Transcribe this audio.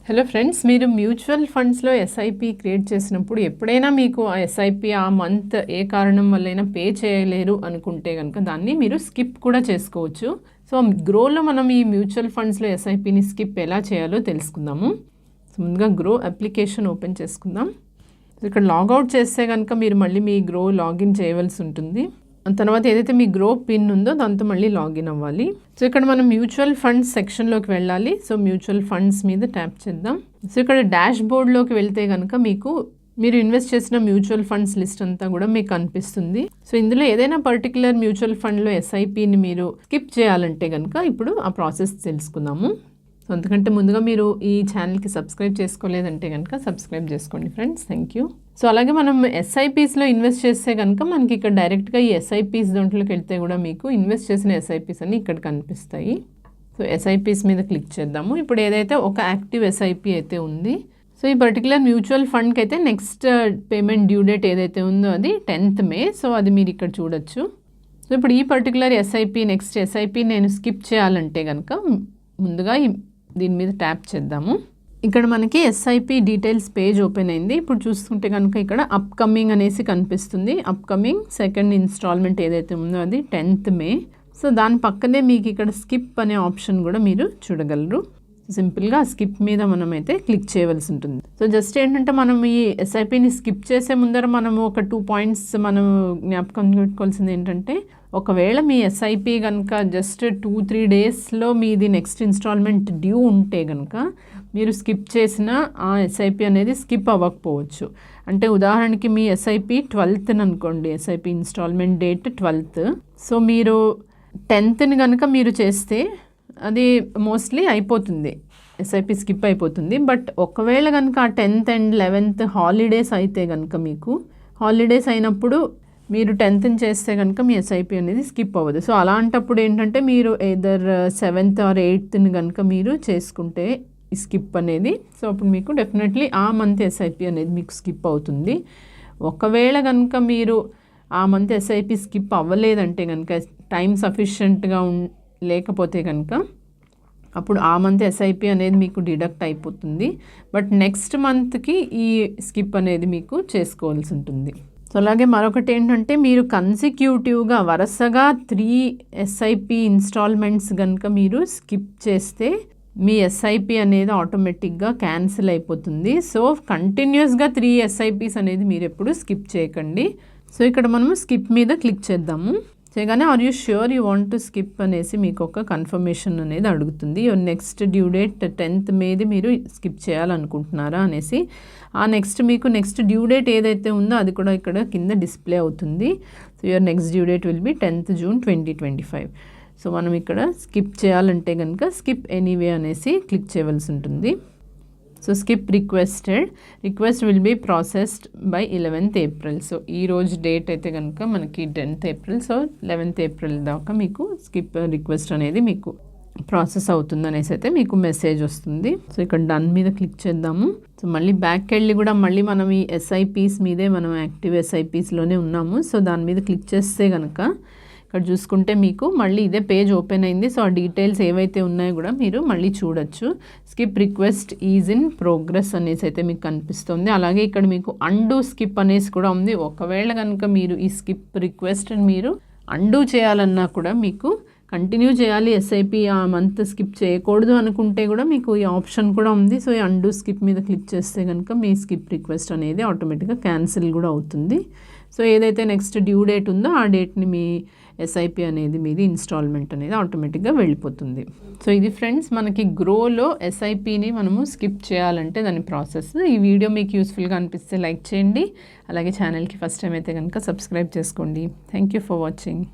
Hello friends, మీరు mutual ఫండ్స్లో SIP create చేసినప్పుడు ఎప్పుడైనా మీకు ఆ ఎస్ఐపి ఆ మంత్ ఏ కారణం వల్లైనా పే చేయలేరు అనుకుంటే కనుక దాన్ని మీరు స్కిప్ కూడా చేసుకోవచ్చు. సో గ్రోలో మనం ఈ మ్యూచువల్ ఫండ్స్లో ఎస్ఐపిని స్కిప్ ఎలా చేయాలో తెలుసుకుందాము. సో ముందుగా గ్రో అప్లికేషన్ ఓపెన్ చేసుకుందాం. సో ఇక్కడ లాగౌట్ చేస్తే కనుక మీరు మళ్ళీ మీ గ్రో లాగిన్ చేయవలసి ఉంటుంది. తర్వాత ఏదైతే మీ గ్రో పిన్ ఉందో దాంతో మళ్ళీ లాగిన్ అవ్వాలి. సో ఇక్కడ మనం మ్యూచువల్ ఫండ్స్ సెక్షన్లోకి వెళ్ళాలి. సో మ్యూచువల్ ఫండ్స్ మీద ట్యాప్ చేద్దాం. సో ఇక్కడ డాష్ బోర్డ్లోకి వెళ్తే కనుక మీరు ఇన్వెస్ట్ చేసిన మ్యూచువల్ ఫండ్స్ లిస్ట్ అంతా కూడా మీకు కనిపిస్తుంది. సో ఇందులో ఏదైనా పర్టికులర్ మ్యూచువల్ ఫండ్లో ఎస్ఐపిని మీరు స్కిప్ చేయాలంటే కనుక ఇప్పుడు ఆ ప్రాసెస్ తెలుసుకుందాము. సో అంతకంటే ముందుగా మీరు ఈ ఛానల్కి సబ్స్క్రైబ్ చేసుకోలేదంటే కనుక సబ్స్క్రైబ్ చేసుకోండి ఫ్రెండ్స్. Thank you. సో అలాగే మనం ఎస్ఐపీస్లో ఇన్వెస్ట్ చేస్తే కనుక మనకి ఇక్కడ డైరెక్ట్గా ఈ ఎస్ఐపీస్ దాంట్లోకి వెళ్తే కూడా మీకు ఇన్వెస్ట్ చేసిన ఎస్ఐపీస్ అన్ని ఇక్కడ కనిపిస్తాయి. సో ఎస్ఐపీస్ మీద క్లిక్ చేద్దాము. ఇప్పుడు ఏదైతే ఒక యాక్టివ్ ఎస్ఐపి అయితే ఉంది, సో ఈ పర్టికులర్ మ్యూచువల్ ఫండ్కి అయితే నెక్స్ట్ పేమెంట్ డ్యూ డేట్ ఏదైతే ఉందో అది 10th May. సో అది మీరు ఇక్కడ చూడొచ్చు. సో ఇప్పుడు ఈ పర్టికులర్ నెక్స్ట్ ఎస్ఐపి నేను స్కిప్ చేయాలంటే కనుక ముందుగా దీని మీద ట్యాప్ చేద్దాము. ఇక్కడ మనకి ఎస్ఐపి డీటెయిల్స్ పేజ్ ఓపెన్ అయింది. ఇప్పుడు చూసుకుంటే కనుక ఇక్కడ అప్కమింగ్ అనేసి కనిపిస్తుంది. అప్కమింగ్ సెకండ్ ఇన్స్టాల్మెంట్ ఏదైతే ఉందో అది 10th May. సో దాని పక్కనే మీకు ఇక్కడ స్కిప్ అనే ఆప్షన్ కూడా మీరు చూడగలరు. సింపుల్గా స్కిప్ మీద మనమైతే క్లిక్ చేయవలసి ఉంటుంది. సో జస్ట్ ఏంటంటే మనం ఈ ఎస్ఐపిని స్కిప్ చేసే ముందర మనము ఒక 2 points మనం జ్ఞాపకం పెట్టుకోవాల్సింది ఏంటంటే, ఒకవేళ మీ ఎస్ఐపి కనుక జస్ట్ 2-3 daysలో మీది నెక్స్ట్ ఇన్స్టాల్మెంట్ డ్యూ ఉంటే కనుక మీరు స్కిప్ చేసిన ఆ ఎస్ఐపి అనేది స్కిప్ అవ్వకపోవచ్చు. అంటే ఉదాహరణకి మీ ఎస్ఐపి 12th అనుకోండి, SIP instalment date 12th. So మీరు 10th కనుక మీరు చేస్తే అది మోస్ట్లీ అయిపోతుంది, ఎస్ఐపి స్కిప్ అయిపోతుంది. బట్ ఒకవేళ కనుక 10th and 11th హాలిడేస్ అయితే కనుక మీకు హాలిడేస్ అయినప్పుడు మీరు 10th చేస్తే కనుక మీ ఎస్ఐపి అనేది స్కిప్ అవ్వదు. సో అలాంటప్పుడు ఏంటంటే మీరు ఎయిదర్ 7th or 8th కనుక మీరు చేసుకుంటే ఈ స్కిప్ అనేది, సో అప్పుడు మీకు డెఫినెట్లీ ఆ మంత్ ఎస్ఐపి అనేది మీకు స్కిప్ అవుతుంది. ఒకవేళ కనుక మీరు ఆ మంత్ ఎస్ఐపి స్కిప్ అవ్వలేదంటే కనుక టైం సఫిషియెంట్గా లేకపోతే కనుక అప్పుడు ఆ మంత్ ఎస్ఐపి అనేది మీకు డిడక్ట్ అయిపోతుంది. బట్ నెక్స్ట్ మంత్కి ఈ స్కిప్ అనేది మీకు చేసుకోవాల్సి ఉంటుంది. సో అలాగే మరొకటి ఏంటంటే, మీరు కన్సిక్యూటివ్గా వరుసగా 3 ఎస్ఐపి ఇన్స్టాల్మెంట్స్ కనుక మీరు స్కిప్ చేస్తే మీ ఎస్ఐపి అనేది ఆటోమేటిక్గా క్యాన్సిల్ అయిపోతుంది. సో కంటిన్యూస్గా 3 ఎస్ఐపిస్ అనేది మీరు ఎప్పుడు స్కిప్ చేయకండి. సో ఇక్కడ మనము స్కిప్ మీద క్లిక్ చేద్దాము. చేయగానే are you sure you want to skip అనేసి మీకు ఒక కన్ఫర్మేషన్ అనేది అడుగుతుంది. నెక్స్ట్ డ్యూ డేట్ 10th Mayది మీరు స్కిప్ చేయాలనుకుంటున్నారా అనేసి. ఆ నెక్స్ట్ డ్యూ డేట్ ఏదైతే ఉందో అది కూడా ఇక్కడ కింద డిస్ప్లే అవుతుంది. So your next due date will be 10th June 2025. So మనం ఇక్కడ స్కిప్ చేయాలంటే కనుక స్కిప్ ఎనీవే అనేసి క్లిక్ చేయవలసి ఉంటుంది. So skip request will be processed by 11th April. So ఈరోజు డేట్ అయితే కనుక మనకి 10th April. So 11th April దాకా మీకు స్కిప్ రిక్వెస్ట్ అనేది మీకు ప్రాసెస్ అవుతుంది అనేసి అయితే మీకు మెసేజ్ వస్తుంది. సో ఇక్కడ డన్ మీద క్లిక్ చేద్దాము. సో మళ్ళీ బ్యాక్ వెళ్ళి కూడా మళ్ళీ మనం ఈ ఎస్ఐపీస్ మీదే మనం యాక్టివ్ ఎస్ఐపీస్లోనే ఉన్నాము. సో దాని మీద క్లిక్ చేస్తే కనుక ఇక్కడ చూసుకుంటే మీకు మళ్ళీ ఇదే పేజ్ ఓపెన్ అయింది. సో ఆ డీటెయిల్స్ ఏవైతే ఉన్నాయో కూడా మీరు మళ్ళీ చూడొచ్చు. Skip request is in progress అనేసి అయితే మీకు కనిపిస్తుంది. అలాగే ఇక్కడ మీకు అండూ స్కిప్ అనేసి కూడా ఉంది. ఒకవేళ కనుక మీరు ఈ స్కిప్ రిక్వెస్ట్ మీరు అండూ చేయాలన్నా కూడా మీకు కంటిన్యూ చేయాలి, ఎస్ఐపి ఆ మంత్ స్కిప్ చేయకూడదు అనుకుంటే కూడా మీకు ఈ ఆప్షన్ కూడా ఉంది. సో ఈ అండూ స్కిప్ మీద క్లిక్ చేస్తే కనుక మీ స్కిప్ రిక్వెస్ట్ అనేది ఆటోమేటిక్గా క్యాన్సిల్ కూడా అవుతుంది. సో ఏదైతే నెక్స్ట్ డ్యూ డేట్ ఉందో ఆ డేట్ని మీ ఎస్ఐపి అనేది మీది ఇన్స్టాల్మెంట్ అనేది ఆటోమేటిక్గా వెళ్ళిపోతుంది. సో ఇది ఫ్రెండ్స్ మనకి గ్రోలో ఎస్ఐపిని మనము స్కిప్ చేయాలంటే దాని ప్రాసెస్. ఈ వీడియో మీకు యూస్ఫుల్గా అనిపిస్తే లైక్ చేయండి. అలాగే ఛానల్కి ఫస్ట్ టైం అయితే కనుక సబ్స్క్రైబ్ చేసుకోండి. Thank you for watching.